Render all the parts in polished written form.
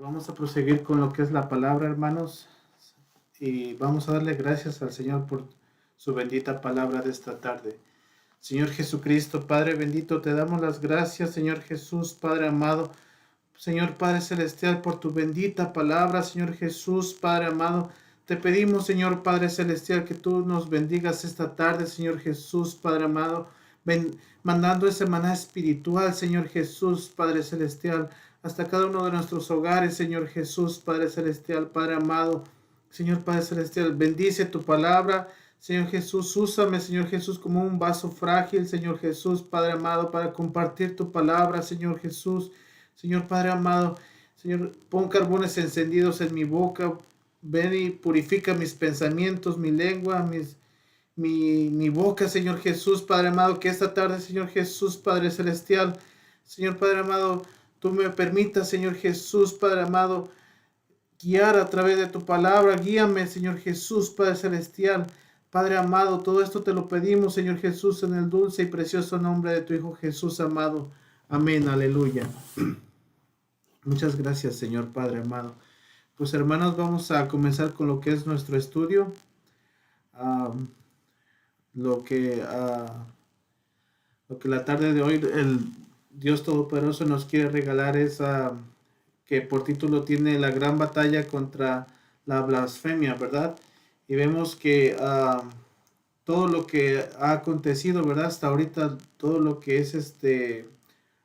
Vamos a proseguir con lo que es la palabra, hermanos, y vamos a darle gracias al Señor por su bendita palabra de esta tarde. Señor Jesucristo, Padre bendito, te damos las gracias, Señor Jesús, Padre amado, Señor Padre Celestial, por tu bendita palabra, Señor Jesús, Padre amado. Te pedimos, Señor Padre Celestial, que tú nos bendigas esta tarde, Señor Jesús, Padre amado, mandando ese maná espiritual, Señor Jesús, Padre Celestial, hasta cada uno de nuestros hogares, Señor Jesús, Padre Celestial, Padre amado, Señor Padre Celestial, bendice tu palabra, Señor Jesús, úsame, Señor Jesús, como un vaso frágil, Señor Jesús, Padre amado, para compartir tu palabra, Señor Jesús, Señor Padre amado, Señor, pon carbones encendidos en mi boca, ven y purifica mis pensamientos, mi lengua, mi boca, Señor Jesús, Padre amado, que esta tarde, Señor Jesús, Padre Celestial, Señor Padre amado, tú me permitas, Señor Jesús, Padre amado, guiar a través de tu palabra. Guíame, Señor Jesús, Padre Celestial, Padre amado, todo esto te lo pedimos, Señor Jesús, en el dulce y precioso nombre de tu Hijo Jesús amado. Amén, aleluya. Muchas gracias, Señor Padre amado. Pues hermanos, vamos a comenzar con lo que es nuestro estudio. Lo que la tarde de hoy el Dios Todopoderoso nos quiere regalar es que por título tiene la gran batalla contra la blasfemia, ¿verdad? Y vemos que todo lo que ha acontecido, ¿verdad? Hasta ahorita, todo lo que es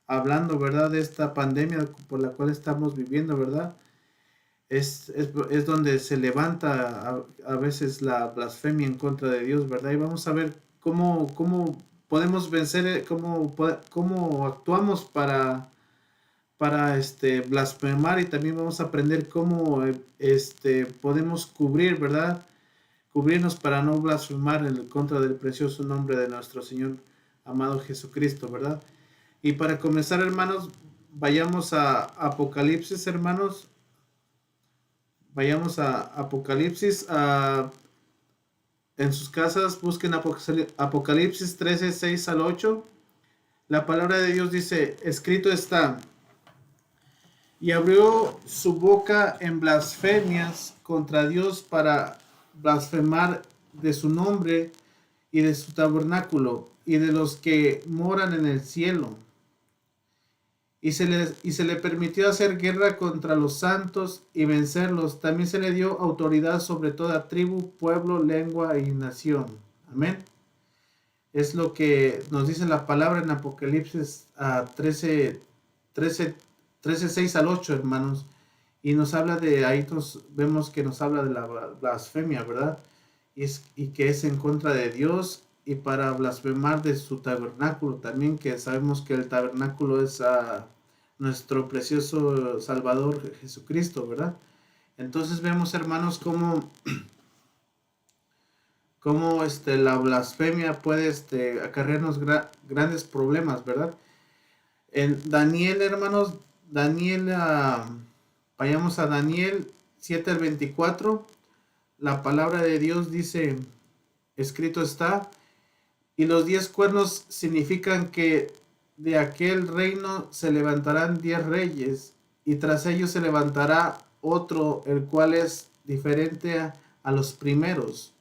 hablando, ¿verdad? De esta pandemia por la cual estamos viviendo, ¿verdad? Es donde se levanta a veces la blasfemia en contra de Dios, ¿verdad? Y vamos a ver cómo podemos vencer, cómo actuamos para blasfemar, y también vamos a aprender cómo podemos cubrir, ¿verdad? Cubrirnos para no blasfemar en contra del precioso nombre de nuestro Señor amado Jesucristo, ¿verdad? Y para comenzar, hermanos, vayamos a Apocalipsis, hermanos. Vayamos a Apocalipsis. En sus casas busquen Apocalipsis 13, 6 al 8. La palabra de Dios dice, escrito está, y abrió su boca en blasfemias contra Dios para blasfemar de su nombre y de su tabernáculo y de los que moran en el cielo. Y se le permitió hacer guerra contra los santos y vencerlos. También se le dio autoridad sobre toda tribu, pueblo, lengua y nación. Amén. Es lo que nos dice la palabra en Apocalipsis 13, 6 al 8, hermanos. Y nos habla de, ahí vemos que nos habla de la blasfemia, ¿verdad? Y que es en contra de Dios y para blasfemar de su tabernáculo también, que sabemos que el tabernáculo es nuestro precioso Salvador Jesucristo, ¿verdad? Entonces vemos, hermanos, cómo la blasfemia puede acarrearnos grandes problemas, ¿verdad? En Daniel, hermanos, vayamos a Daniel 7 al 24. La palabra de Dios dice, escrito está, y los 10 cuernos significan que de aquel reino se levantarán 10 reyes, y tras ellos se levantará otro, el cual es diferente a los primeros.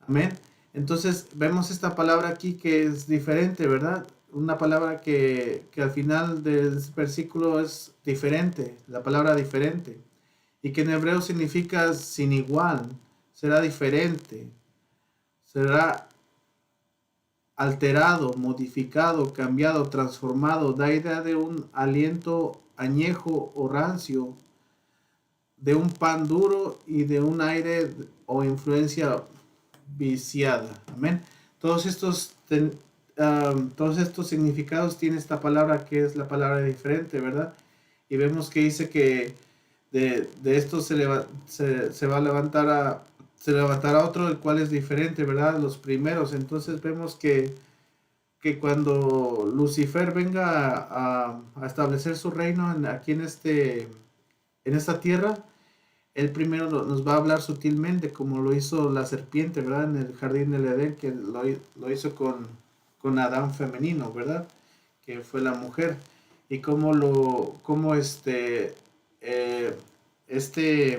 Amén. Entonces vemos esta palabra aquí que es diferente, ¿verdad? Una palabra que al final del versículo es diferente, la palabra diferente, y que en hebreo significa sin igual, será diferente, será alterado, modificado, cambiado, transformado, da idea de un aliento añejo o rancio, de un pan duro y de un aire o influencia viciada. Amén. Todos estos significados tiene esta palabra, que es la palabra diferente, ¿verdad? Y vemos que dice que de esto se levantará otro, el cual es diferente, ¿verdad? Los primeros. Entonces vemos que cuando Lucifer venga a establecer su reino aquí en esta tierra, él primero nos va a hablar sutilmente, como lo hizo la serpiente, ¿verdad? En el jardín del Edén, que lo hizo con Adán femenino, ¿verdad? Que fue la mujer. Y cómo eh, este,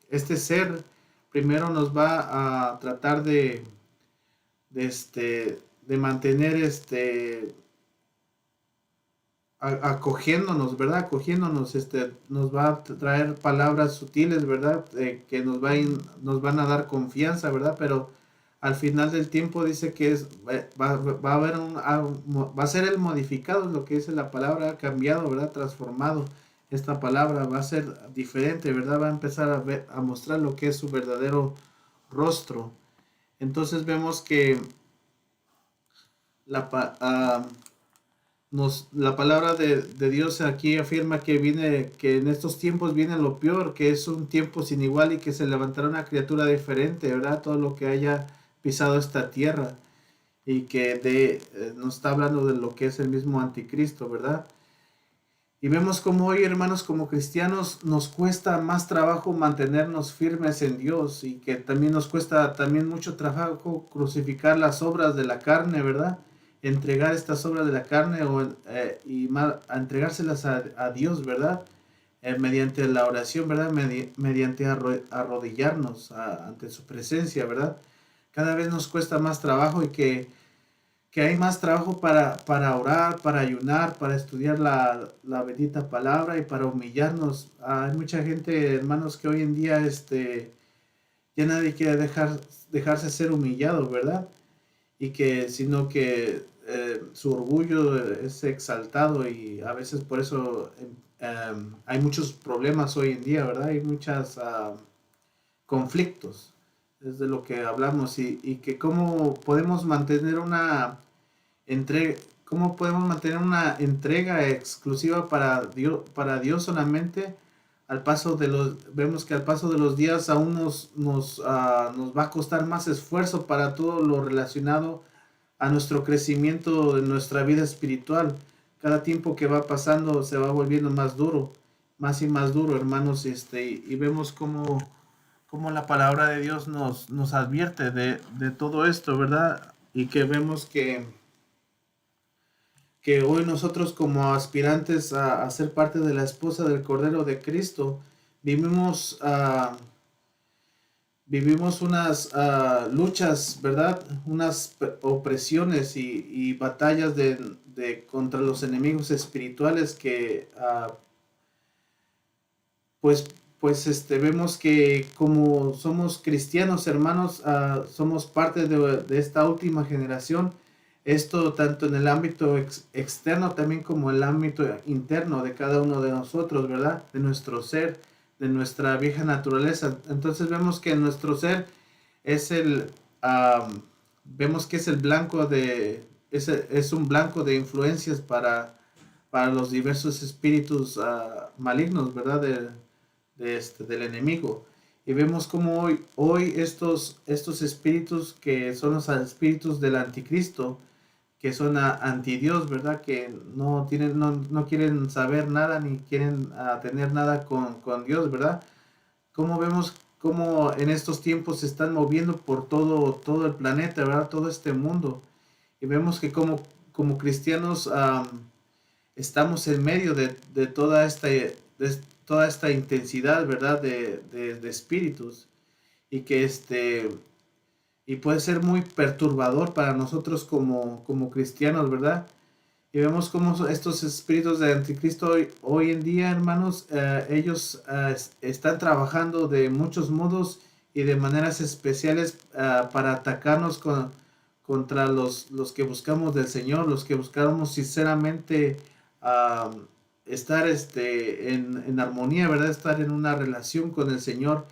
este ser primero nos va a tratar de mantener acogiéndonos, ¿verdad? Acogiéndonos, nos va a traer palabras sutiles, ¿verdad? Que nos van a dar confianza, ¿verdad? Pero al final del tiempo dice que va a haber va a ser el modificado, lo que dice la palabra, cambiado, ¿verdad? Transformado. Esta palabra va a ser diferente, ¿verdad? Va a empezar a mostrar lo que es su verdadero rostro. Entonces vemos que la, la palabra de Dios aquí afirma que en estos tiempos viene lo peor, que es un tiempo sin igual y que se levantará una criatura diferente, ¿verdad? Todo lo que haya pisado esta tierra y que nos está hablando de lo que es el mismo anticristo, ¿verdad? Y vemos como hoy, hermanos, como cristianos, nos cuesta más trabajo mantenernos firmes en Dios y que también nos cuesta también mucho trabajo crucificar las obras de la carne, ¿verdad? Entregar estas obras de la carne a entregárselas a Dios, ¿verdad? Mediante la oración, ¿verdad? Mediante arrodillarnos ante su presencia, ¿verdad? Cada vez nos cuesta más trabajo y que hay más trabajo para orar, para ayunar, para estudiar la bendita palabra y para humillarnos. Hay mucha gente, hermanos, que hoy en día ya nadie quiere dejarse ser humillado, ¿verdad? Y sino que su orgullo es exaltado y a veces por eso hay muchos problemas hoy en día, ¿verdad? Hay muchos conflictos, es de lo que hablamos y que cómo podemos mantener cómo podemos mantener una entrega exclusiva para Dios solamente vemos que al paso de los días aún nos va a costar más esfuerzo para todo lo relacionado a nuestro crecimiento en nuestra vida espiritual. Cada tiempo que va pasando se va volviendo más duro, más y más duro, hermanos, y vemos cómo la palabra de Dios nos advierte de todo esto, ¿verdad? Y que vemos que hoy nosotros como aspirantes a ser parte de la esposa del Cordero de Cristo, vivimos, vivimos unas luchas, ¿verdad? Unas opresiones y batallas contra los enemigos espirituales que pues, vemos que como somos cristianos, hermanos, somos parte de esta última generación. Esto tanto en el ámbito externo también como en el ámbito interno de cada uno de nosotros, ¿verdad? De nuestro ser, de nuestra vieja naturaleza. Entonces vemos que nuestro ser es vemos que es el blanco es un blanco de influencias para los diversos espíritus malignos, ¿verdad? Del enemigo. Y vemos como hoy estos espíritus que son los espíritus del anticristo, que son anti Dios, ¿verdad? Que no quieren saber nada ni quieren tener nada con Dios, ¿verdad? Como vemos cómo en estos tiempos se están moviendo por todo el planeta, ¿verdad? Todo este mundo. Y vemos que como cristianos estamos en medio de toda esta intensidad, ¿verdad? De espíritus y que y puede ser muy perturbador para nosotros como cristianos, ¿verdad? Y vemos cómo estos espíritus de anticristo hoy en día, hermanos, ellos están trabajando de muchos modos y de maneras especiales para atacarnos contra los que buscamos del Señor, los que buscamos sinceramente estar en armonía, ¿verdad? Estar en una relación con el Señor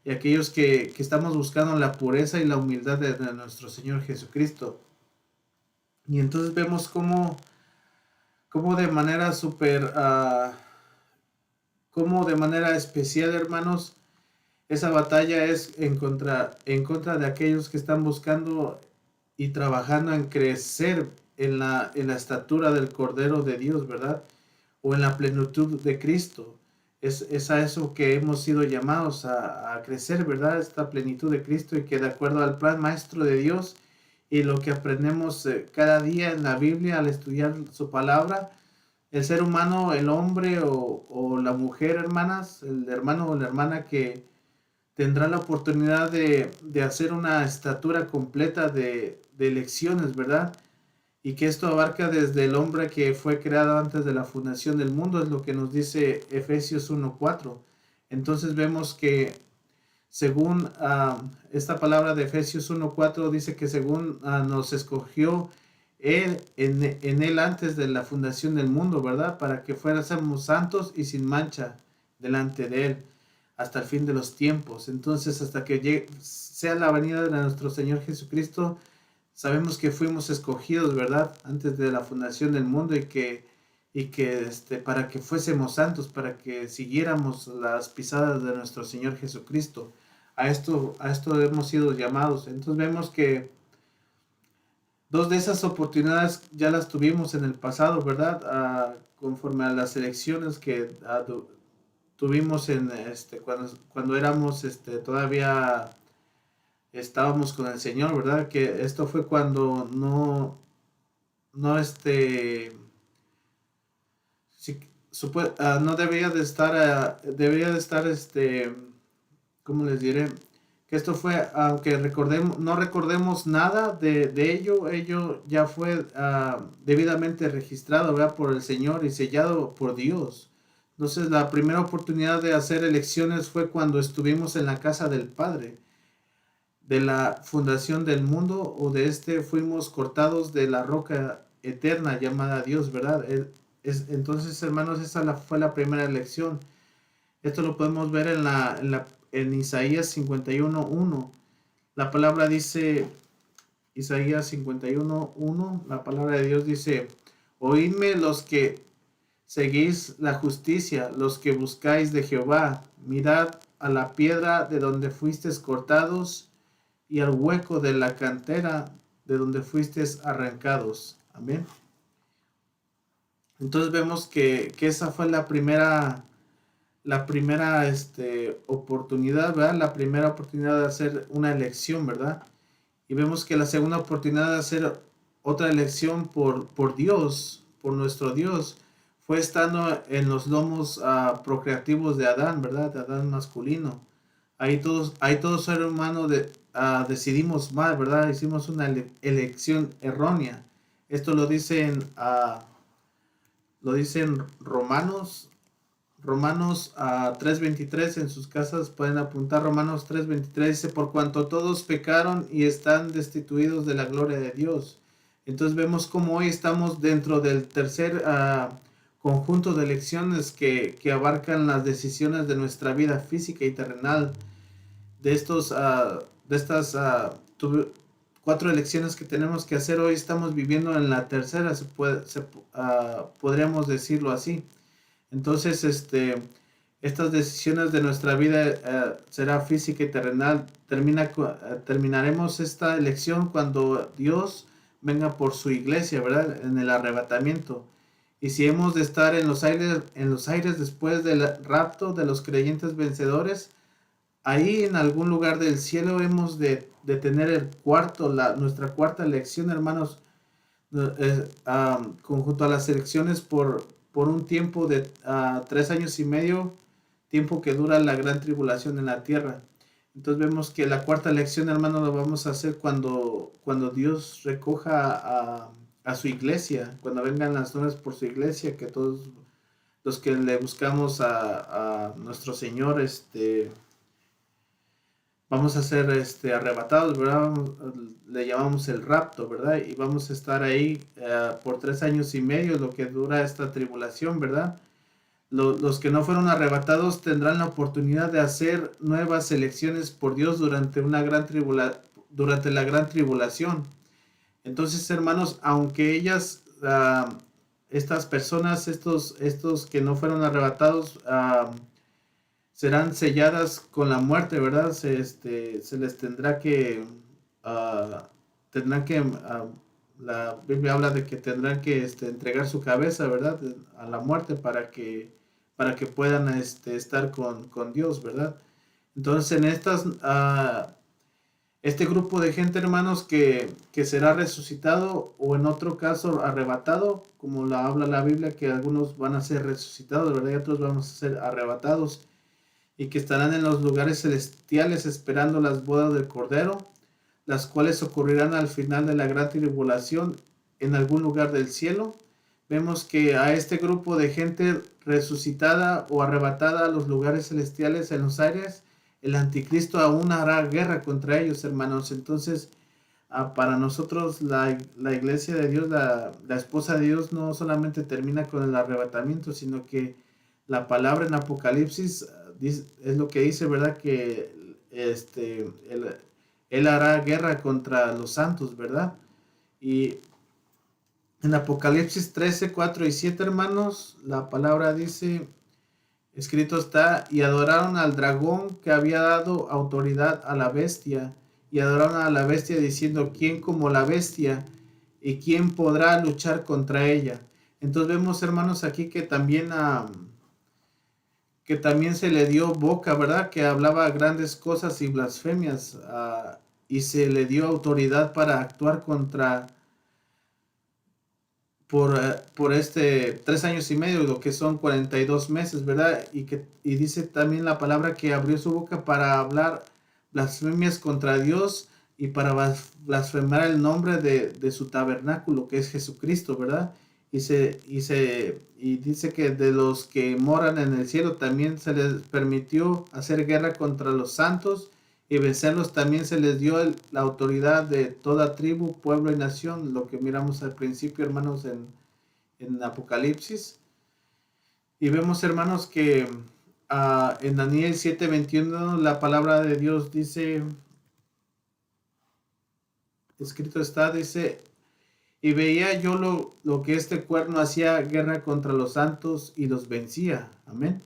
y aquellos que estamos buscando la pureza y la humildad de nuestro Señor Jesucristo. Y entonces vemos cómo de manera cómo de manera especial, hermanos, esa batalla es en contra de aquellos que están buscando y trabajando en crecer en la estatura del Cordero de Dios, ¿verdad? O en la plenitud de Cristo. Es a eso que hemos sido llamados a crecer, ¿verdad? Esta plenitud de Cristo y que de acuerdo al plan maestro de Dios y lo que aprendemos cada día en la Biblia al estudiar su palabra, el ser humano, el hombre o la mujer, hermanas, el hermano o la hermana que tendrá la oportunidad de hacer una estatura completa de elecciones, ¿verdad? Y que esto abarca desde el hombre que fue creado antes de la fundación del mundo, es lo que nos dice Efesios 1:4. Entonces vemos que según esta palabra de Efesios 1:4 dice que según nos escogió él, en él antes de la fundación del mundo, ¿verdad? Para que fuéramos santos y sin mancha delante de él hasta el fin de los tiempos. Entonces, hasta que sea la venida de nuestro Señor Jesucristo, sabemos que fuimos escogidos, ¿verdad? Antes de la fundación del mundo y que para que fuésemos santos, para que siguiéramos las pisadas de nuestro Señor Jesucristo. A esto hemos sido llamados. Entonces vemos que dos de esas oportunidades ya las tuvimos en el pasado, ¿verdad? Conforme a las elecciones que tuvimos cuando éramos todavía estábamos con el Señor, ¿verdad? Que esto fue cuando no sí, no debería de estar ¿cómo les diré? Que esto fue, aunque no recordemos nada de ello ya fue debidamente registrado, ¿verdad? Por el Señor y sellado por Dios. Entonces, la primera oportunidad de hacer elecciones fue cuando estuvimos en la casa del Padre. De la fundación del mundo o de fuimos cortados de la roca eterna llamada Dios, ¿verdad? Entonces, hermanos, fue la primera elección. Esto lo podemos ver en Isaías 51:1. La palabra dice, Isaías 51:1, la palabra de Dios dice, oídme los que seguís la justicia, los que buscáis de Jehová, mirad a la piedra de donde fuisteis cortados y al hueco de la cantera de donde fuisteis arrancados. Amén. Entonces vemos que esa fue la primera oportunidad, ¿verdad? La primera oportunidad de hacer una elección, ¿verdad? Y vemos que la segunda oportunidad de hacer otra elección por Dios, por nuestro Dios, fue estando en los lomos procreativos de Adán, ¿verdad? De Adán masculino. Ahí todos ser humano decidimos mal, ¿verdad? Hicimos una elección errónea. Esto lo dicen Romanos 3:23, en sus casas pueden apuntar Romanos 3:23, dice, por cuanto todos pecaron y están destituidos de la gloria de Dios. Entonces vemos cómo hoy estamos dentro del tercer conjunto de elecciones que abarcan las decisiones de nuestra vida física y terrenal. De estas 4 elecciones que tenemos que hacer hoy, estamos viviendo en la tercera, podríamos decirlo así. Entonces, estas decisiones de nuestra vida será física y terrenal. Terminaremos esta elección cuando Dios venga por su iglesia, ¿verdad? En el arrebatamiento. Y si hemos de estar en los aires después del rapto de los creyentes vencedores, ahí en algún lugar del cielo hemos de tener nuestra cuarta elección, hermanos, conjunto a las elecciones por un tiempo de 3 años y medio, tiempo que dura la gran tribulación en la tierra. Entonces vemos que la cuarta elección, hermano, la vamos a hacer cuando Dios recoja a su iglesia, cuando vengan las nubes por su iglesia, que todos los que le buscamos a nuestro Señor, vamos a ser arrebatados, ¿verdad? Le llamamos el rapto, ¿verdad? Y vamos a estar ahí por 3 años y medio, lo que dura esta tribulación, ¿verdad? Los que no fueron arrebatados tendrán la oportunidad de hacer nuevas elecciones por Dios durante durante la gran tribulación. Entonces, hermanos, aunque estas personas, estos que no fueron arrebatados, serán selladas con la muerte, ¿verdad? Se les tendrán que, la Biblia habla de que tendrán que entregar su cabeza, ¿verdad? A la muerte para que puedan estar con Dios, ¿verdad? Entonces, Este grupo de gente, hermanos, que será resucitado o en otro caso arrebatado, como la habla la Biblia, que algunos van a ser resucitados, ¿verdad? Y otros vamos a ser arrebatados y que estarán en los lugares celestiales esperando las bodas del Cordero, las cuales ocurrirán al final de la gran tribulación en algún lugar del cielo. Vemos que a este grupo de gente resucitada o arrebatada a los lugares celestiales en los aires, el anticristo aún hará guerra contra ellos, hermanos. Entonces, para nosotros la iglesia de Dios, la esposa de Dios, no solamente termina con el arrebatamiento, sino que la palabra en Apocalipsis es lo que dice, ¿verdad? Que él hará guerra contra los santos, ¿verdad? Y en Apocalipsis 13, 4 y 7, hermanos, la palabra dice, escrito está, y adoraron al dragón que había dado autoridad a la bestia, y adoraron a la bestia diciendo, ¿quién como la bestia? ¿Y quién podrá luchar contra ella? Entonces vemos, hermanos, aquí que también se le dio boca, ¿verdad? Que hablaba grandes cosas y blasfemias, y se le dio autoridad para actuar contra por 3 años y medio, lo que son 42 meses, ¿verdad? Y dice también la palabra que abrió su boca para hablar blasfemias contra Dios y para blasfemar el nombre de su tabernáculo, que es Jesucristo, ¿verdad? Y dice que de los que moran en el cielo también se les permitió hacer guerra contra los santos y vencerlos. También se les dio la autoridad de toda tribu, pueblo y nación, lo que miramos al principio, hermanos, en Apocalipsis. Y vemos, hermanos, que en Daniel 7:21 la palabra de Dios dice, escrito está, dice, y veía yo lo que este cuerno hacía guerra contra los santos y los vencía. Amén.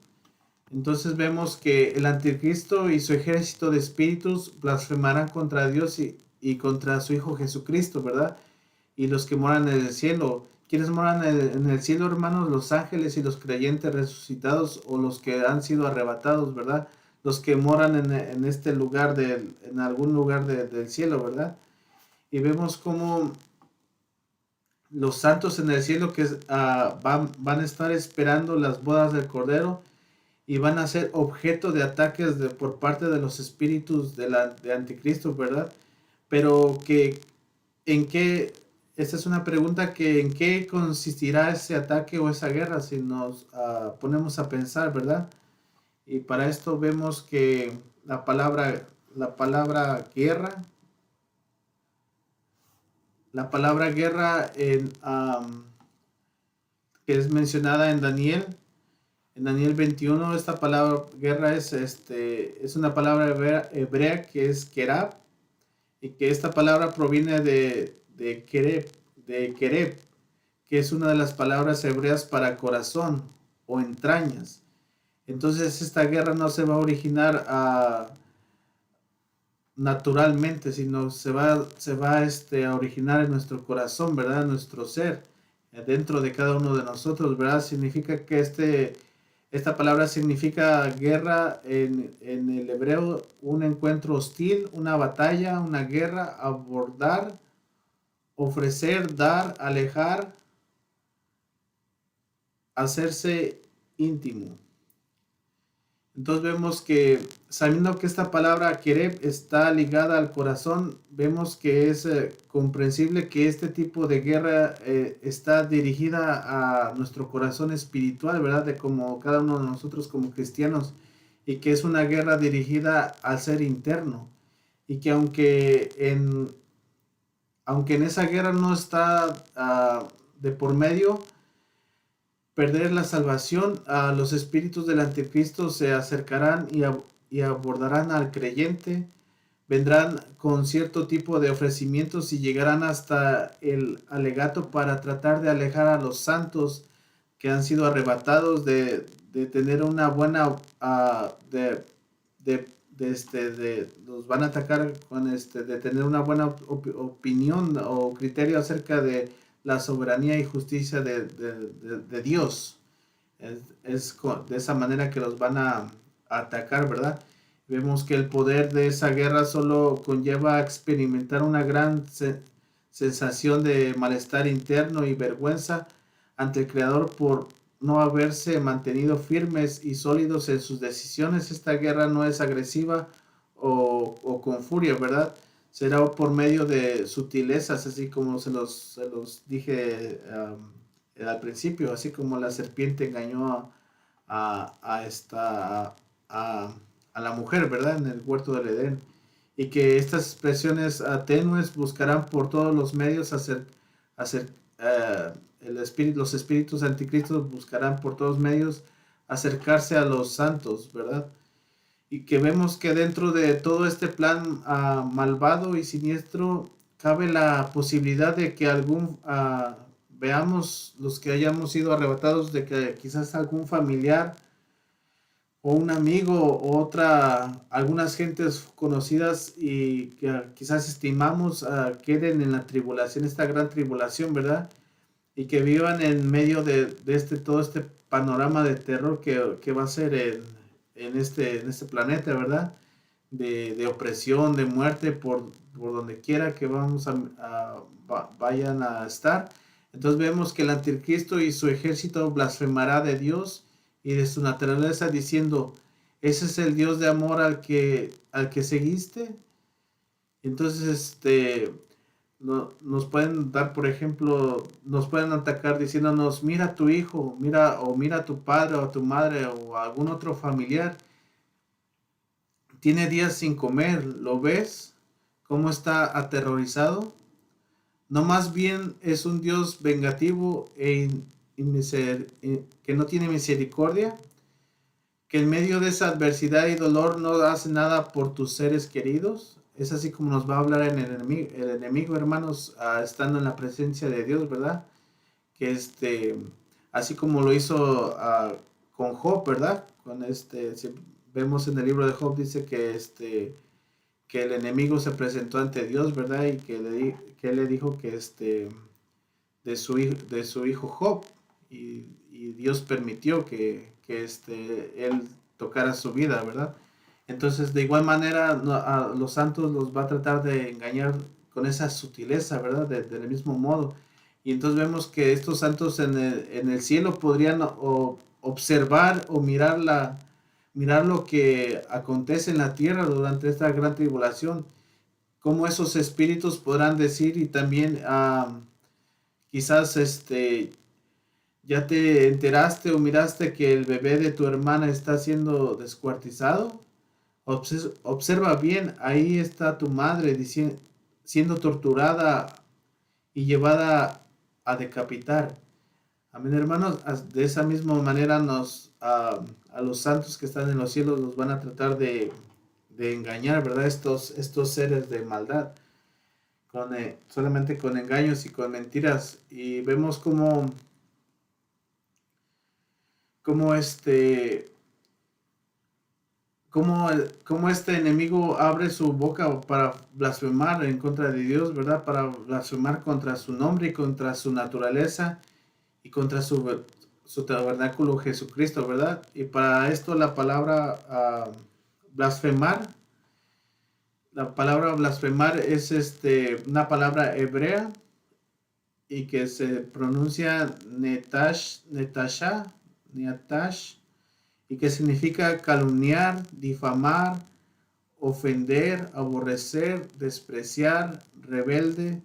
Entonces vemos que el anticristo y su ejército de espíritus blasfemarán contra Dios y contra su Hijo Jesucristo, ¿verdad? Y los que moran en el cielo. ¿Quiénes moran en el cielo, hermanos? Los ángeles y los creyentes resucitados o los que han sido arrebatados, ¿verdad? Los que moran en este lugar, en algún lugar del cielo, ¿verdad? Y vemos cómo los santos en el cielo que van a estar esperando las bodas del Cordero y van a ser objeto de ataques por parte de los espíritus de Anticristo, ¿verdad? Pero ¿en qué? Esta es una pregunta que ¿en qué consistirá ese ataque o esa guerra si nos ponemos a pensar, ¿verdad? Y para esto vemos que la palabra guerra, que es mencionada en Daniel 21, esta palabra guerra es una palabra hebrea que es kerab, y que esta palabra proviene de kereb, que es una de las palabras hebreas para corazón o entrañas. Entonces esta guerra no se va a originar naturalmente, sino se va a originar en nuestro corazón, ¿verdad? En nuestro ser, dentro de cada uno de nosotros, ¿verdad? Significa que esta palabra significa guerra en el hebreo, un encuentro hostil, una batalla, una guerra, abordar, ofrecer, dar, alejar, hacerse íntimo. Entonces vemos que, sabiendo que esta palabra Kereb está ligada al corazón, vemos que es comprensible que este tipo de guerra está dirigida a nuestro corazón espiritual, ¿verdad? De como cada uno de nosotros como cristianos, y que es una guerra dirigida al ser interno, y que aunque en esa guerra no está de por medio perder la salvación, los espíritus del anticristo se acercarán y abordarán al creyente, vendrán con cierto tipo de ofrecimientos y llegarán hasta el alegato para tratar de alejar a los santos que han sido arrebatados de tener una buena, los van a atacar de tener una buena opinión o criterio acerca de la soberanía y justicia de Dios. Es de esa manera que los van a atacar, ¿verdad? Vemos que el poder de esa guerra solo conlleva a experimentar una gran sensación de malestar interno y vergüenza ante el Creador por no haberse mantenido firmes y sólidos en sus decisiones. Esta guerra no es agresiva o con furia, ¿verdad? Será por medio de sutilezas, así como se los dije al principio, así como la serpiente engañó a, a la mujer, ¿verdad? En el huerto del Edén. Y que estas expresiones tenues buscarán por todos los medios hacer los espíritus anticristos buscarán por todos medios acercarse a los santos, ¿verdad? Y que vemos que dentro de todo este plan malvado y siniestro cabe la posibilidad de que veamos los que hayamos sido arrebatados, de que quizás algún familiar o un amigo o algunas gentes conocidas y que quizás estimamos queden en la tribulación, esta gran tribulación, ¿verdad? Y que vivan en medio de todo este panorama de terror que va a ser en este planeta, ¿verdad? De opresión, de muerte por donde quiera que vayan a estar. Entonces vemos que el anticristo y su ejército blasfemará de Dios y de su naturaleza diciendo, ese es el Dios de amor al que seguiste. Entonces, nos pueden dar, por ejemplo, nos pueden atacar diciéndonos, mira a tu hijo, mira a tu padre o a tu madre o a algún otro familiar. Tiene días sin comer, ¿lo ves? ¿Cómo está aterrorizado? No, más bien es un Dios vengativo que no tiene misericordia, que en medio de esa adversidad y dolor no hace nada por tus seres queridos. Es así como nos va a hablar en el enemigo, hermanos, estando en la presencia de Dios, ¿verdad? Que así como lo hizo con Job, ¿verdad? Si vemos en el libro de Job, dice que el enemigo se presentó ante Dios, ¿verdad? Y que él le dijo que de su hijo Job, y Dios permitió que él tocara su vida, ¿verdad? Entonces, de igual manera, a los santos los va a tratar de engañar con esa sutileza, ¿verdad? Del mismo modo. Y entonces vemos que estos santos en el cielo podrían observar o mirar lo que acontece en la tierra durante esta gran tribulación, cómo esos espíritus podrán decir, y también quizás ya te enteraste o miraste que el bebé de tu hermana está siendo descuartizado. Observa bien, ahí está tu madre siendo torturada y llevada a decapitar. Amén, hermanos. De esa misma manera a los santos que están en los cielos los van a tratar de engañar, ¿verdad? Estos seres de maldad, solamente con engaños y con mentiras. Y vemos cómo este enemigo abre su boca para blasfemar en contra de Dios, ¿verdad? Para blasfemar contra su nombre y contra su naturaleza y contra su tabernáculo Jesucristo, ¿verdad? Y para esto la palabra blasfemar es una palabra hebrea y que se pronuncia netasha, y que significa calumniar, difamar, ofender, aborrecer, despreciar, rebelde,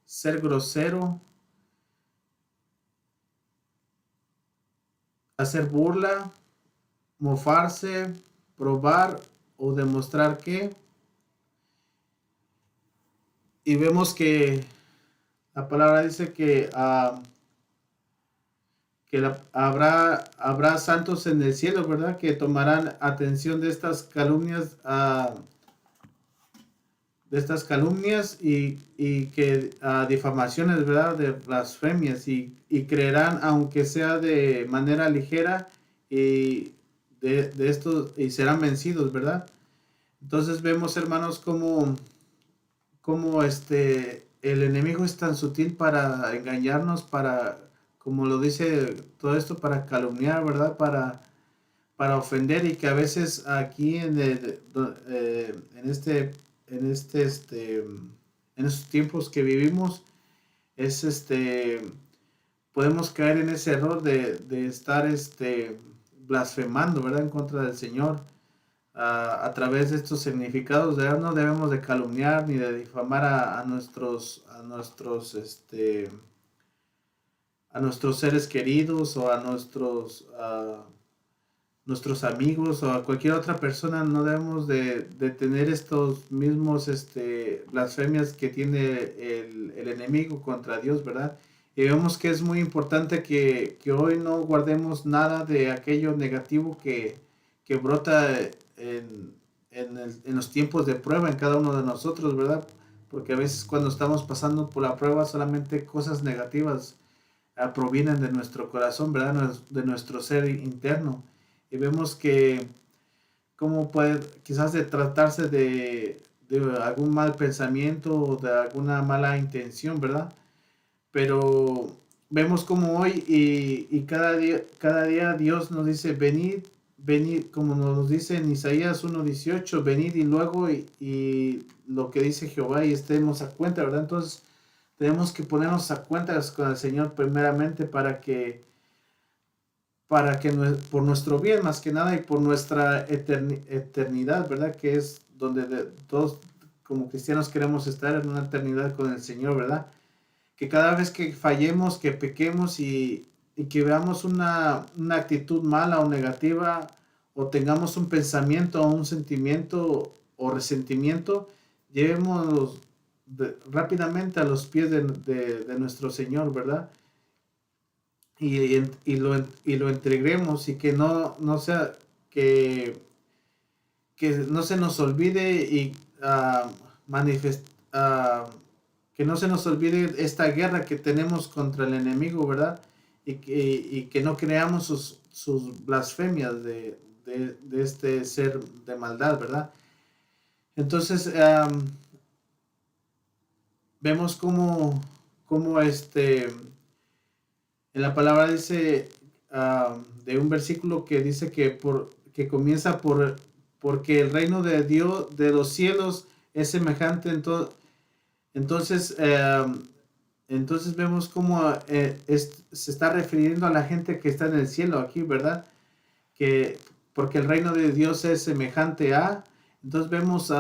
ser grosero, hacer burla, mofarse, probar o demostrar que. Y vemos que la palabra dice que habrá santos en el cielo, ¿verdad? Que tomarán atención de estas calumnias, y que difamaciones, ¿verdad? De blasfemias, y creerán, aunque sea de manera ligera, y de esto, y serán vencidos, ¿verdad? Entonces vemos, hermanos, cómo el enemigo es tan sutil para engañarnos, como lo dice todo esto, para calumniar, ¿verdad? Para para ofender, y que a veces aquí en en estos tiempos que vivimos, es podemos caer en ese error de estar blasfemando, ¿verdad? En contra del Señor a través de estos significados. No debemos de calumniar ni de difamar a nuestros seres queridos, o a nuestros amigos, o a cualquier otra persona. No debemos de tener estos mismos blasfemias que tiene el enemigo contra Dios, ¿verdad? Y vemos que es muy importante que hoy no guardemos nada de aquello negativo que brota en los tiempos de prueba en cada uno de nosotros, ¿verdad? Porque a veces cuando estamos pasando por la prueba, solamente cosas negativas provienen de nuestro corazón, ¿verdad? De nuestro ser interno. Y vemos que cómo puede quizás de tratarse de algún mal pensamiento o de alguna mala intención, ¿verdad? Pero vemos como hoy y cada día Dios nos dice, venid, venid, como nos dice en Isaías 1:18, venid y luego y lo que dice Jehová, y estemos a cuenta, ¿verdad? Entonces tenemos que ponernos a cuentas con el Señor primeramente para que por nuestro bien más que nada, y por nuestra eternidad, ¿verdad? Que es donde todos como cristianos queremos estar en una eternidad con el Señor, ¿verdad? Que cada vez que fallemos, que pequemos y que veamos una actitud mala o negativa, o tengamos un pensamiento o un sentimiento o resentimiento, llevémonos rápidamente a los pies de nuestro Señor, ¿verdad? Y lo entreguemos, y que no sea que, que no se nos olvide y que no se nos olvide esta guerra que tenemos contra el enemigo, ¿verdad? Y que no creamos sus blasfemias de este ser de maldad, ¿verdad? Entonces, vemos cómo en la palabra dice, de un versículo que dice que comienza porque el reino de Dios, de los cielos, es semejante. Entonces, entonces vemos cómo se está refiriendo a la gente que está en el cielo aquí, ¿verdad? Que porque el reino de Dios es semejante a. Entonces vemos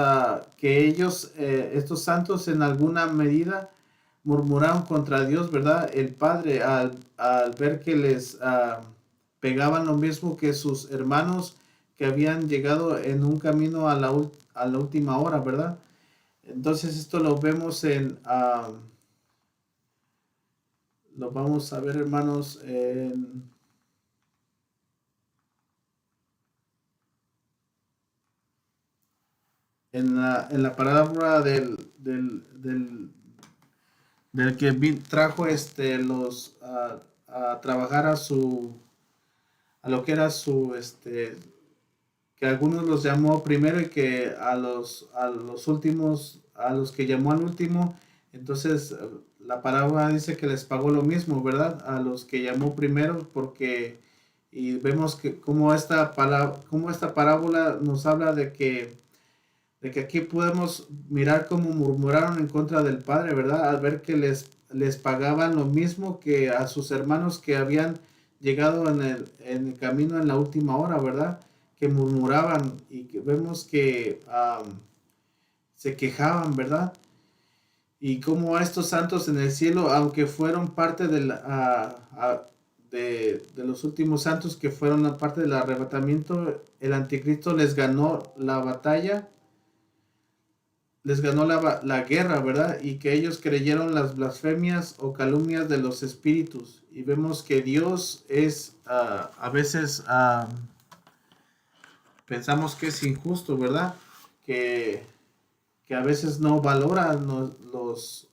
que ellos, estos santos, en alguna medida murmuraron contra Dios, ¿verdad? El Padre, al ver que les pegaban lo mismo que sus hermanos que habían llegado en un camino a la última hora, ¿verdad? Entonces esto lo vemos lo vamos a ver, hermanos, en la parábola del que trajo a trabajar a lo que era que algunos los llamó primero, y que a los últimos, a los que llamó al último, entonces la parábola dice que les pagó lo mismo, ¿verdad? A los que llamó primero, y vemos que como esta parábola nos habla de que aquí podemos mirar cómo murmuraron en contra del Padre, ¿verdad? Al ver que les pagaban lo mismo que a sus hermanos que habían llegado en el camino en la última hora, ¿verdad? Que murmuraban, y que vemos que se quejaban, ¿verdad? Y como a estos santos en el cielo, aunque fueron parte de los últimos santos que fueron parte del arrebatamiento, el anticristo les ganó la guerra, ¿verdad? Y que ellos creyeron las blasfemias o calumnias de los espíritus. Y vemos que Dios a veces pensamos que es injusto, ¿verdad? Que, que a veces no valora los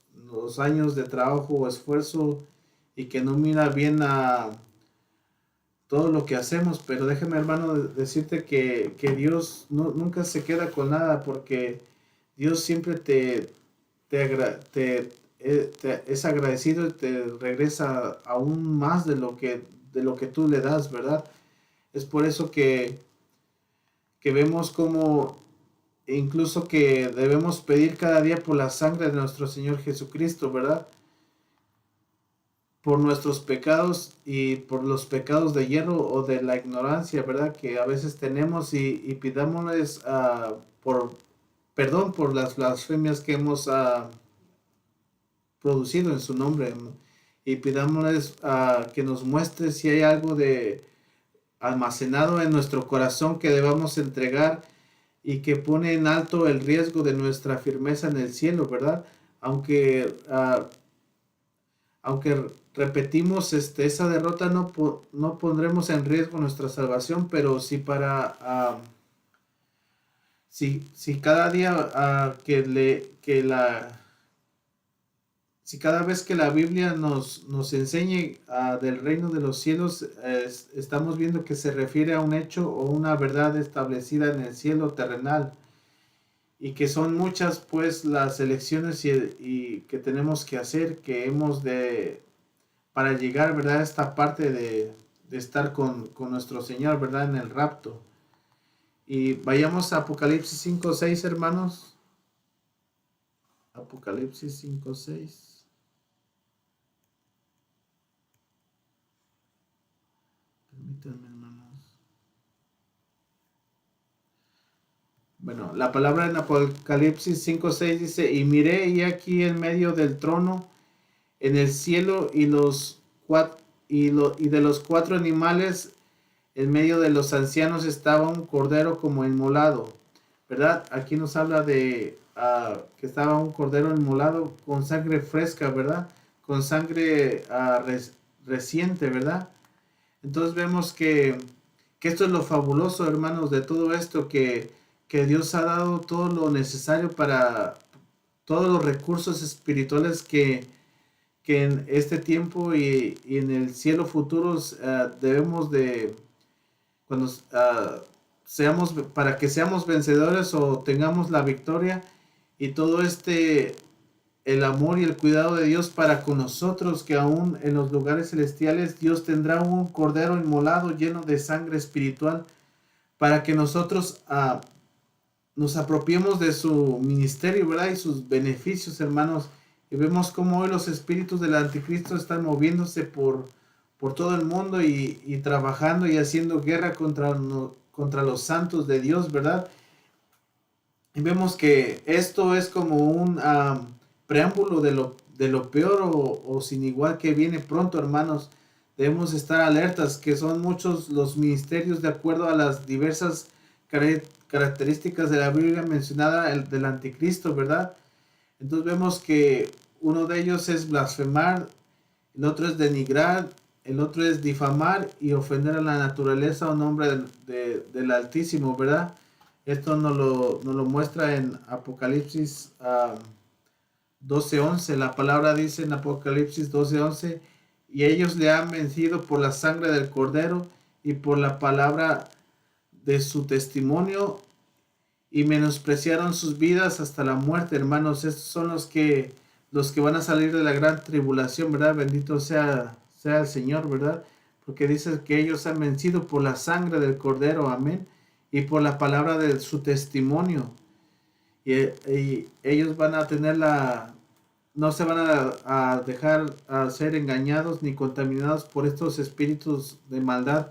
años de trabajo o esfuerzo, y que no mira bien a todo lo que hacemos. Pero déjame, hermano, decirte que Dios nunca se queda con nada, porque Dios siempre es agradecido y te regresa aún más de lo que tú le das, ¿verdad? Es por eso que vemos como incluso que debemos pedir cada día por la sangre de nuestro Señor Jesucristo, ¿verdad? Por nuestros pecados y por los pecados de hierro o de la ignorancia, ¿verdad? Que a veces tenemos y pidámosles por perdón por las blasfemias que hemos producido en su nombre, ¿no? Y pidámosles que nos muestre si hay algo de almacenado en nuestro corazón que debamos entregar y que pone en alto el riesgo de nuestra firmeza en el cielo, ¿verdad? Aunque, aunque repetimos esa derrota, no pondremos en riesgo nuestra salvación, pero si si cada día si cada vez que la Biblia nos enseñe del reino de los cielos, estamos viendo que se refiere a un hecho o una verdad establecida en el cielo terrenal y que son muchas pues las elecciones y que tenemos que hacer, que hemos para llegar, ¿verdad? A esta parte de estar con nuestro Señor, ¿verdad? En el rapto. Y vayamos a Apocalipsis 5:6, hermanos. Apocalipsis 5:6. Permítanme, hermanos. Bueno, la palabra en Apocalipsis 5:6 dice, y miré y aquí en medio del trono, en el cielo y de los cuatro animales, en medio de los ancianos estaba un cordero como inmolado, ¿verdad? Aquí nos habla de que estaba un cordero inmolado con sangre fresca, ¿verdad? Con sangre reciente, ¿verdad? Entonces vemos que esto es lo fabuloso, hermanos, de todo esto, que Dios ha dado todo lo necesario para todos los recursos espirituales que en este tiempo y en el cielo futuros debemos de, cuando seamos, para que seamos vencedores o tengamos la victoria y todo el amor y el cuidado de Dios para con nosotros, que aún en los lugares celestiales Dios tendrá un cordero inmolado lleno de sangre espiritual para que nosotros nos apropiemos de su ministerio, ¿verdad? Y sus beneficios, hermanos. Y vemos cómo hoy los espíritus del anticristo están moviéndose por todo el mundo y trabajando y haciendo guerra contra los santos de Dios, ¿verdad? Y vemos que esto es como un preámbulo de lo peor o sin igual que viene pronto, hermanos. Debemos estar alertas, que son muchos los ministerios de acuerdo a las diversas características de la Biblia mencionada del anticristo, ¿verdad? Entonces vemos que uno de ellos es blasfemar, el otro es denigrar, el otro es difamar y ofender a la naturaleza o nombre del Altísimo, ¿verdad? Esto nos lo muestra en Apocalipsis 12:11. La palabra dice en Apocalipsis 12:11, y ellos le han vencido por la sangre del Cordero y por la palabra de su testimonio y menospreciaron sus vidas hasta la muerte, hermanos. Estos son los que van a salir de la gran tribulación, ¿verdad? Bendito sea el Señor, ¿verdad? Porque dice que ellos han vencido por la sangre del Cordero, amén, y por la palabra de su testimonio. Y ellos van a tener no se van a dejar a ser engañados ni contaminados por estos espíritus de maldad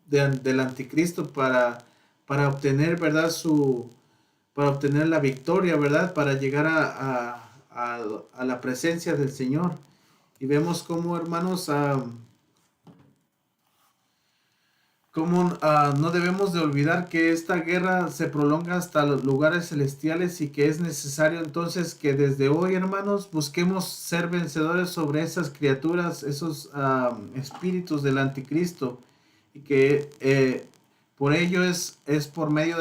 del anticristo para obtener, ¿verdad? Para obtener la victoria, ¿verdad? Para llegar a la presencia del Señor. Y vemos cómo, hermanos, cómo no debemos de olvidar que esta guerra se prolonga hasta los lugares celestiales y que es necesario entonces que desde hoy, hermanos, busquemos ser vencedores sobre esas criaturas, esos espíritus del anticristo y que por ello es por medio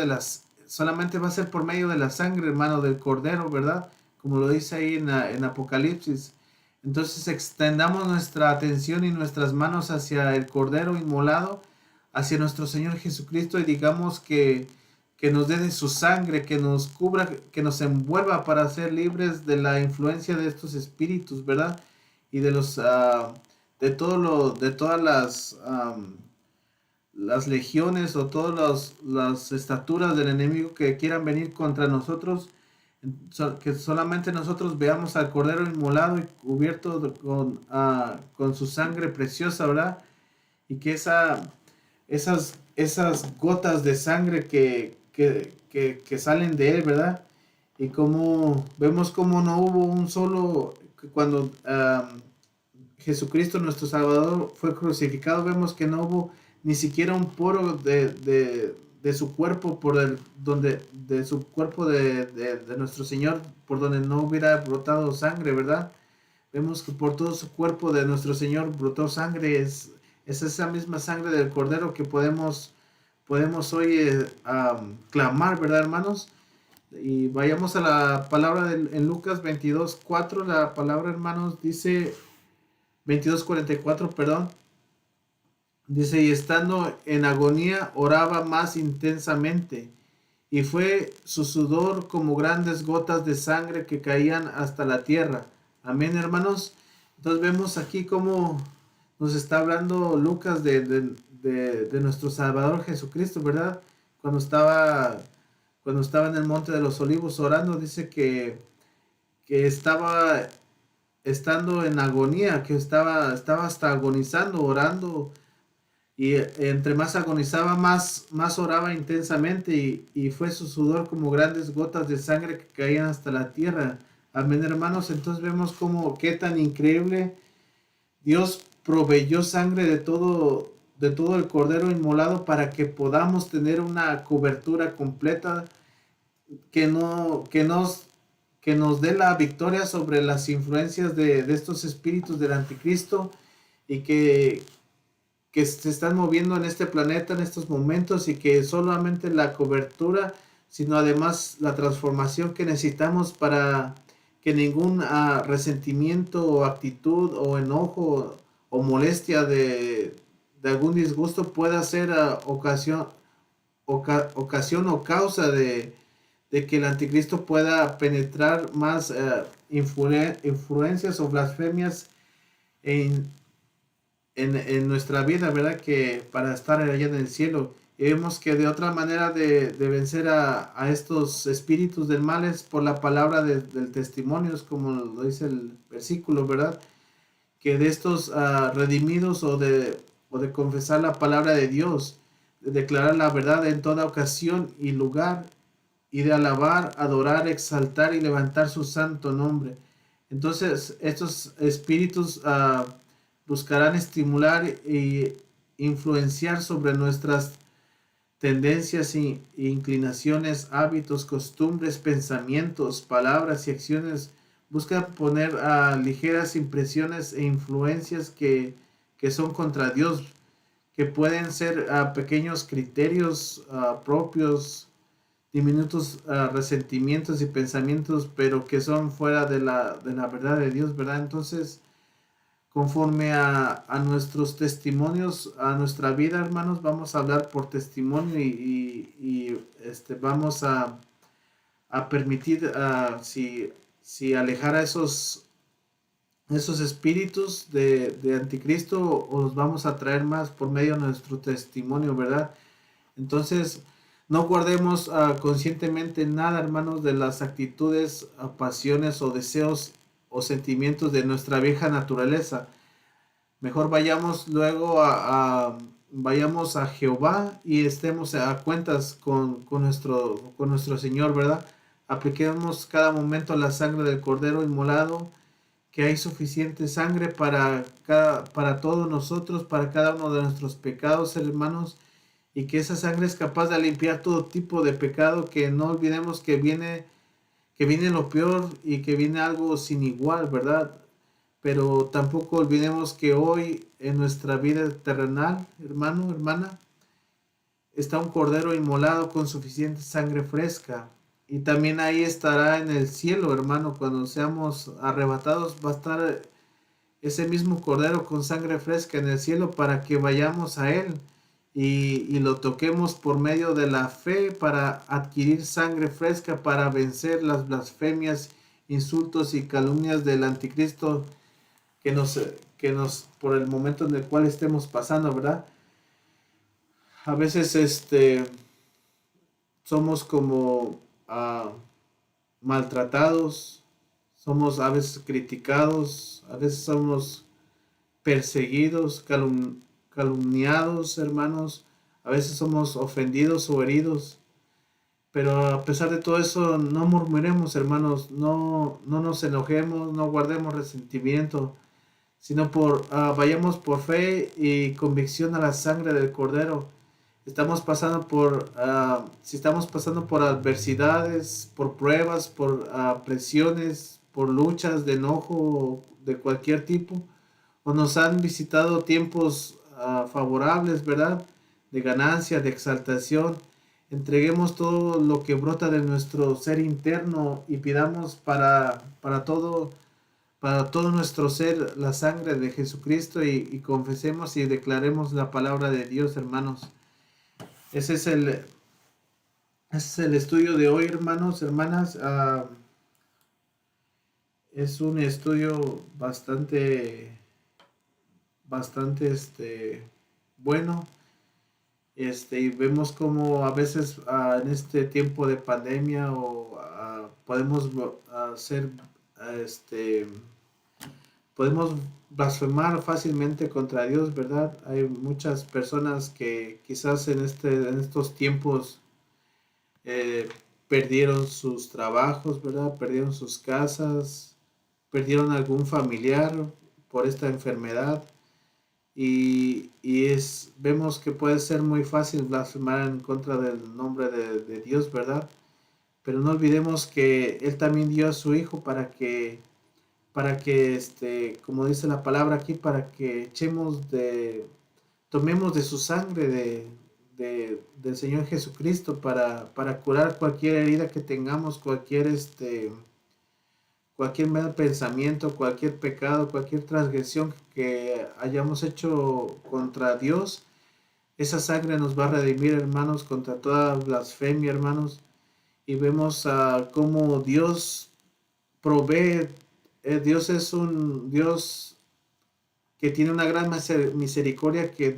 solamente va a ser por medio de la sangre, hermano, del Cordero, ¿verdad? Como lo dice ahí en Apocalipsis. Entonces extendamos nuestra atención y nuestras manos hacia el Cordero inmolado, hacia nuestro Señor Jesucristo y digamos que nos dé de su sangre, que nos cubra, que nos envuelva para ser libres de la influencia de estos espíritus, ¿verdad? Y de todas las las legiones o todas las estaturas del enemigo que quieran venir contra nosotros, que solamente nosotros veamos al Cordero inmolado y cubierto con su sangre preciosa, ¿verdad? Y que esas gotas de sangre que salen de él, ¿verdad? Y como vemos como no hubo un solo, cuando Jesucristo nuestro Salvador fue crucificado, vemos que no hubo ni siquiera un poro de su cuerpo de su cuerpo de nuestro Señor, por donde no hubiera brotado sangre, ¿verdad? Vemos que por todo su cuerpo de nuestro Señor brotó sangre, es esa misma sangre del Cordero que podemos hoy clamar, ¿verdad, hermanos? Y vayamos a la palabra en Lucas 22:4, la palabra, hermanos, dice 22:44, perdón. Dice, y estando en agonía, oraba más intensamente, y fue su sudor como grandes gotas de sangre que caían hasta la tierra. Amén, hermanos. Entonces vemos aquí cómo nos está hablando Lucas de nuestro Salvador Jesucristo, ¿verdad? Cuando estaba, cuando estaba en el Monte de los Olivos orando, dice que estaba estando en agonía, que estaba hasta agonizando, orando, y entre más agonizaba, más oraba intensamente, y fue su sudor como grandes gotas de sangre que caían hasta la tierra. Amén, hermanos. Entonces vemos como qué tan increíble Dios proveyó sangre de todo el cordero inmolado para que podamos tener una cobertura completa que, no, que nos dé la victoria sobre las influencias de estos espíritus del anticristo, y que se están moviendo en este planeta en estos momentos, y que solamente la cobertura, sino además la transformación que necesitamos para que ningún resentimiento o actitud o enojo o molestia de algún disgusto pueda ser ocasión o causa de que el anticristo pueda penetrar más influencias o blasfemias en, en nuestra vida, ¿verdad? Que para estar allá en el cielo. Y vemos que de otra manera de vencer a estos espíritus del mal es por la palabra del testimonio, es como lo dice el versículo, ¿verdad? Que de estos redimidos o de confesar la palabra de Dios, de declarar la verdad en toda ocasión y lugar, y de alabar, adorar, exaltar y levantar su santo nombre. Entonces, estos espíritus buscarán estimular e influenciar sobre nuestras tendencias e inclinaciones, hábitos, costumbres, pensamientos, palabras y acciones. Busca poner ligeras impresiones e influencias que son contra Dios, que pueden ser pequeños criterios propios, diminutos resentimientos y pensamientos, pero que son fuera de la verdad de Dios, ¿verdad? Entonces, conforme a nuestros testimonios, a nuestra vida, hermanos, vamos a hablar por testimonio, vamos a permitir, si alejar a esos espíritus de anticristo, o los vamos a traer más por medio de nuestro testimonio, ¿verdad? Entonces, no guardemos conscientemente nada, hermanos, de las actitudes, pasiones o deseos o sentimientos de nuestra vieja naturaleza. Mejor vayamos luego vayamos a Jehová y estemos a cuentas con nuestro Señor, ¿verdad? Apliquemos cada momento la sangre del Cordero inmolado, que hay suficiente sangre para todos nosotros, para cada uno de nuestros pecados, hermanos, y que esa sangre es capaz de limpiar todo tipo de pecado, que no olvidemos que viene lo peor y que viene algo sin igual, ¿verdad? Pero tampoco olvidemos que hoy en nuestra vida terrenal, hermano, hermana, está un cordero inmolado con suficiente sangre fresca. Y también ahí estará en el cielo, hermano, cuando seamos arrebatados, va a estar ese mismo cordero con sangre fresca en el cielo para que vayamos a él y lo toquemos por medio de la fe para adquirir sangre fresca, para vencer las blasfemias, insultos y calumnias del anticristo que nos por el momento en el cual estemos pasando, ¿verdad? A veces somos como maltratados, somos a veces criticados, a veces somos perseguidos, calumniados, hermanos, a veces somos ofendidos o heridos. Pero a pesar de todo eso, no murmuremos, hermanos, no nos enojemos, no guardemos resentimiento, sino vayamos por fe y convicción a la sangre del Cordero. Si estamos pasando por adversidades, por pruebas, por presiones, por luchas de enojo de cualquier tipo, o nos han visitado tiempos favorables, ¿verdad? De ganancia, de exaltación. Entreguemos todo lo que brota de nuestro ser interno y pidamos para todo nuestro ser la sangre de Jesucristo y confesemos y declaremos la palabra de Dios, hermanos. Ese es ese es el estudio de hoy, hermanos, hermanas. Es un estudio bastante bueno. Y vemos como a veces en este tiempo de pandemia podemos hacer, este, podemos blasfemar fácilmente contra Dios, ¿verdad? Hay muchas personas que quizás en estos tiempos eh, perdieron sus trabajos, ¿verdad? Perdieron sus casas, perdieron algún familiar por esta enfermedad. Vemos que puede ser muy fácil blasfemar en contra del nombre de Dios, ¿verdad? Pero no olvidemos que Él también dio a su Hijo para que como dice la palabra aquí, para que tomemos de su sangre del Señor Jesucristo para curar cualquier herida que tengamos, cualquier mal pensamiento, cualquier pecado, cualquier transgresión que hayamos hecho contra Dios. Esa sangre nos va a redimir, hermanos, contra toda blasfemia, hermanos. Y vemos cómo Dios provee. Dios es un Dios que tiene una gran misericordia, que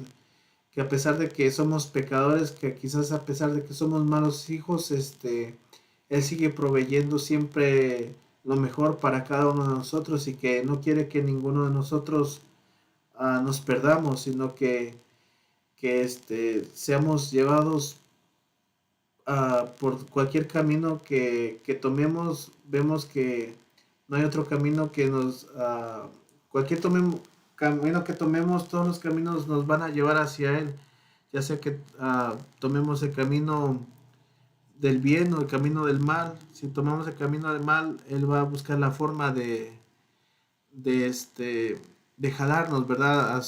a pesar de que somos pecadores, que quizás a pesar de que somos malos hijos, Él sigue proveyendo siempre lo mejor para cada uno de nosotros y que no quiere que ninguno de nosotros nos perdamos, sino que seamos llevados por cualquier camino que tomemos. Vemos que no hay otro camino que cualquier camino que tomemos, todos los caminos nos van a llevar hacia Él, ya sea que tomemos el camino del bien o el camino del mal. Si tomamos el camino del mal, Él va a buscar la forma de, este, de jalarnos, ¿verdad?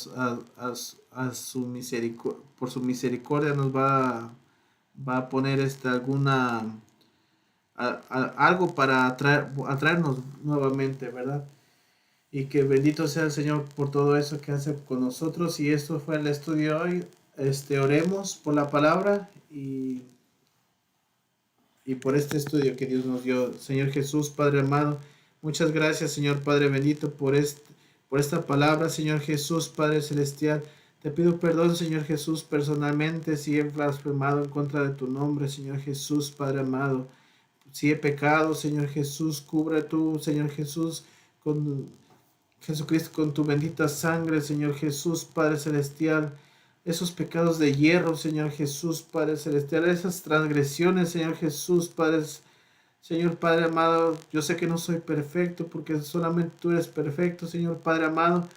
A su misericordia, por su misericordia nos va a poner algo para atraernos nuevamente, ¿verdad? Y que bendito sea el Señor por todo eso que hace con nosotros. Y esto fue el estudio hoy. Oremos por la palabra y por este estudio que Dios nos dio. Señor Jesús, Padre amado, muchas gracias, Señor Padre bendito, por esta palabra, Señor Jesús, Padre celestial. Te pido perdón, Señor Jesús, personalmente, si he blasfemado en contra de tu nombre, Señor Jesús, Padre amado. Si he pecado, Señor Jesús, cubre tú, Señor Jesús, con Jesucristo, con tu bendita sangre, Señor Jesús, Padre celestial, esos pecados de hierro, Señor Jesús, Padre celestial, esas transgresiones, Señor Jesús, Señor Padre amado. Yo sé que no soy perfecto porque solamente tú eres perfecto, Señor Padre amado,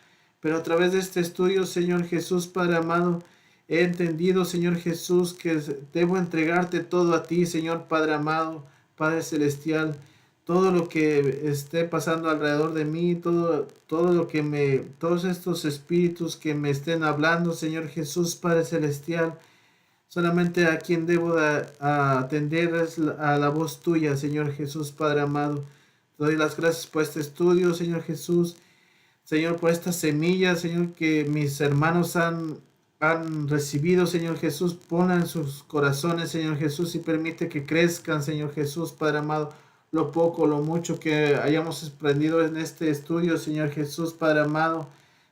pero a través de este estudio, Señor Jesús, Padre amado, he entendido, Señor Jesús, que debo entregarte todo a ti, Señor Padre amado, Padre celestial. Todo lo que esté pasando alrededor de mí, todos estos espíritus que me estén hablando, Señor Jesús, Padre celestial, solamente a quien debo atender es a la voz tuya, Señor Jesús, Padre amado. Te doy las gracias por este estudio, Señor Jesús. Señor, por estas semillas, Señor, que mis hermanos han recibido, Señor Jesús. Ponla en sus corazones, Señor Jesús, y permite que crezcan, Señor Jesús, Padre amado. Lo poco, lo mucho que hayamos aprendido en este estudio, Señor Jesús, Padre amado.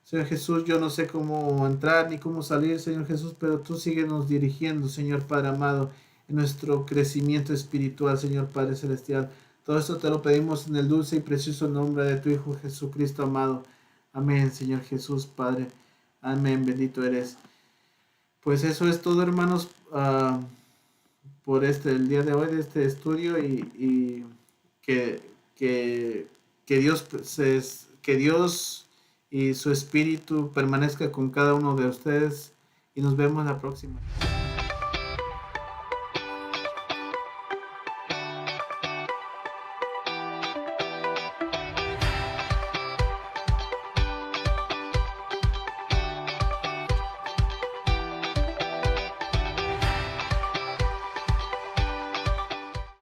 Señor Jesús, yo no sé cómo entrar ni cómo salir, Señor Jesús, pero tú síguenos dirigiendo, Señor Padre amado, en nuestro crecimiento espiritual, Señor Padre Celestial. Todo esto te lo pedimos en el dulce y precioso nombre de tu Hijo Jesucristo amado. Amén, Señor Jesús, Padre. Amén, bendito eres. Pues eso es todo, hermanos, por el día de hoy de este estudio y que, que, que Dios y su Espíritu permanezca con cada uno de ustedes y nos vemos la próxima.